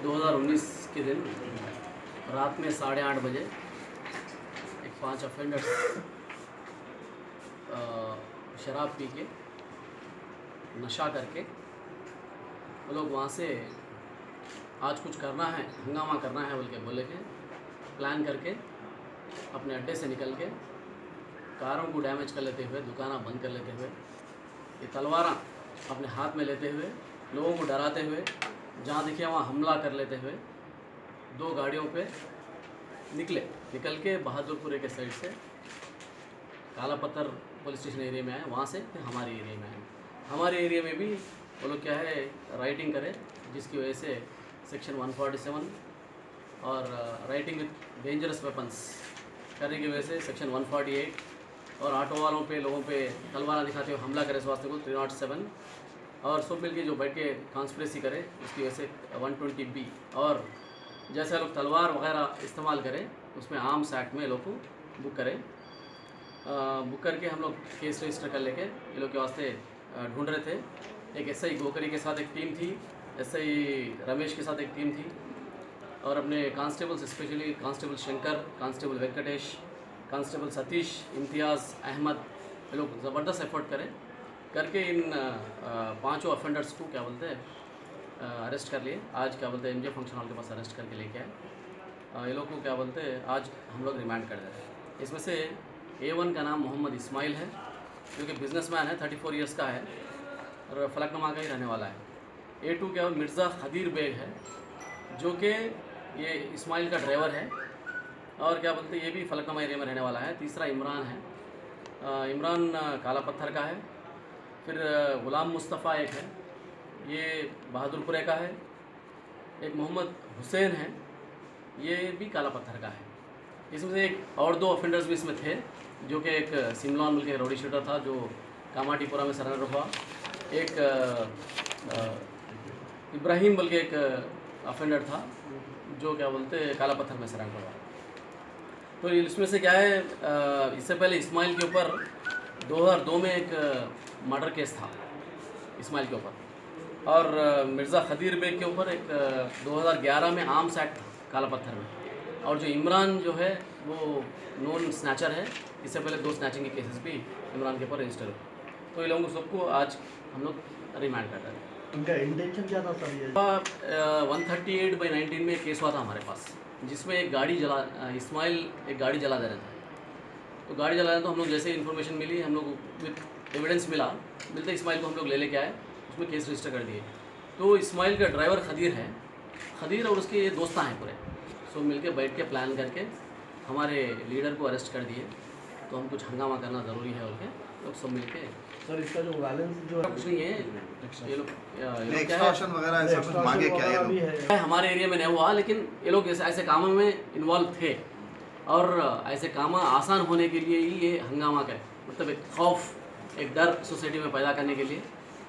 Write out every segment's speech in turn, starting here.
2019 के दिन रात में 8:30 बजे एक 5 ऑफेंडर्स शराब पी के नशा करके वो लोग वहाँ से आज कुछ करना है, हंगामा करना है बोले के प्लान करके अपने अड्डे से निकल के कारों को डैमेज कर लेते हुए, दुकानें बंद कर लेते हुए, ये तलवार अपने हाथ में लेते हुए, लोगों को डराते हुए, जहाँ देखिए वहाँ हमला कर लेते हुए 2 गाड़ियों पे निकल के बहादुरपुरे के साइड से काला पत्थर पुलिस स्टेशन एरिया में आए, वहाँ से फिर हमारे एरिया में आए। हमारे एरिया में भी वो लोग क्या है राइटिंग करे, जिसकी वजह से सेक्शन 147 और राइटिंग विथ डेंजरस वेपन्स करने की वजह से सेक्शन 148 और ऑटो वालों पे लोगों पे तलवार दिखाते हुए हमला करे, स्वास्थ्य को 307 और सब मिलके जो बैठ के कॉन्स्पिरेसी करे उसकी वजह से 120B और जैसे लोग तलवार वगैरह इस्तेमाल करें उसमें आर्म्स एक्ट में लोग को बुक करें। बुक करके हम लोग केस रजिस्टर कर लेके ये लोग के वास्ते ढूंढ रहे थे। एक SI गोकरी के साथ एक टीम थी, SI रमेश के साथ एक टीम थी और अपने constables specially constable Shankar, constable Venkatesh, constable Satish, Imtiaz, Ahmad, ये लोग ज़बरदस्त एफर्ट करके इन 5 ऑफेंडर्स को क्या बोलते हैं अरेस्ट कर लिए। आज क्या बोलते हैं MJ फंक्शन हॉल के पास अरेस्ट करके लेके आए। ये लोग को क्या बोलते हैं आज हम लोग रिमांड कर दे रहे हैं। इसमें से A1 का नाम मोहम्मद इस्माइल है जो कि बिजनेसमैन है, 34 ईयर्स का है और फलकनुमा का ही रहने वाला है। A2 क्या मिर्ज़ा खदीर बेग है जो कि ये इस्माइल का ड्राइवर है और क्या बोलते हैं ये भी फलकनुमा एरिया में रहने वाला है। तीसरा इमरान है, इमरान काला पत्थर का है। फिर गुलाम मुस्तफ़ा एक है, ये बहादुरपुरे का है। एक मोहम्मद हुसैन है, ये भी काला पत्थर का है। इसमें से एक और 2 ऑफेंडर्स भी इसमें थे जो कि एक सिमलॉन मिल के रोडी शूटर था जो कामाटीपुरा में सरेंडर हुआ। एक इब्राहिम बल्कि एक ऑफेंडर था जो क्या बोलते काला पत्थर में सरेंडर हुआ। तो इसमें से क्या है इससे पहले इस्माइल के ऊपर 2002 में एक मर्डर केस था इस्माइल के ऊपर और मिर्ज़ा खदीर बेग के ऊपर एक 2011 में आर्म्स एक्ट काला पत्थर में। और जो इमरान जो है वो नॉन स्नैचर है, इससे पहले 2 स्नैचिंग के केसेस भी इमरान के ऊपर रजिस्टर हुए। तो ये लोगों सबको आज हम लोग रिमांड कर रहे हैं। इनका इंटेंशन क्या था सर? ये 138/19 में केस हुआ था हमारे पास जिसमें एक गाड़ी इस्माइल एक गाड़ी जला दे रहा था। तो गाड़ी जला रहे तो हम लोग जैसे इन्फॉर्मेशन मिली, हम लोग विथ एविडेंस मिलते इस्माइल को हम लोग लेके आए, उसमें केस रजिस्टर कर दिए। तो इस्माइल का ड्राइवर खदीर है, खदीर और उसके दोस्त हैं पूरे, सो मिलके बैठ के प्लान करके हमारे लीडर को अरेस्ट कर दिए। तो हम कुछ हंगामा करना ज़रूरी है उनके लोग सब मिलके। सर इसका जो वायलेंस जो है कुछ नहीं है, ये लोग एक्सटॉर्शन वगैरह ऐसा कुछ मांगे क्या ये लोग? हमारे एरिया में नहीं हुआ, लेकिन ये लोग ऐसे कामों में इन्वॉल्व थे और ऐसे काम आसान होने के लिए ही ये हंगामा का मतलब एक खौफ, एक डर सोसाइटी में पैदा करने के लिए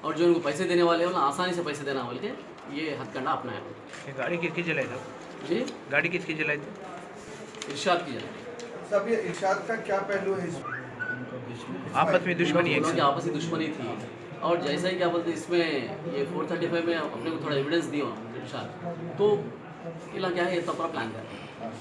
और जो इनको पैसे देने वाले हो ना आसानी से पैसे देना बोल के ये हथकंडा अपनाया। गाड़ी किसकी जलाई था जी? गाड़ी किसकी जलाई थी? इरशाद की जगह सब ये इरशाद का क्या पहलू है? आपस में दुश्मनी है, उनकी आपसी दुश्मनी थी और जैसा ही क्या बोलते इसमें ये 435 में अपने को थोड़ा एविडेंस दिया इरशाद, तो इला क्या है ये तो अपना प्लान कर रहे हैं।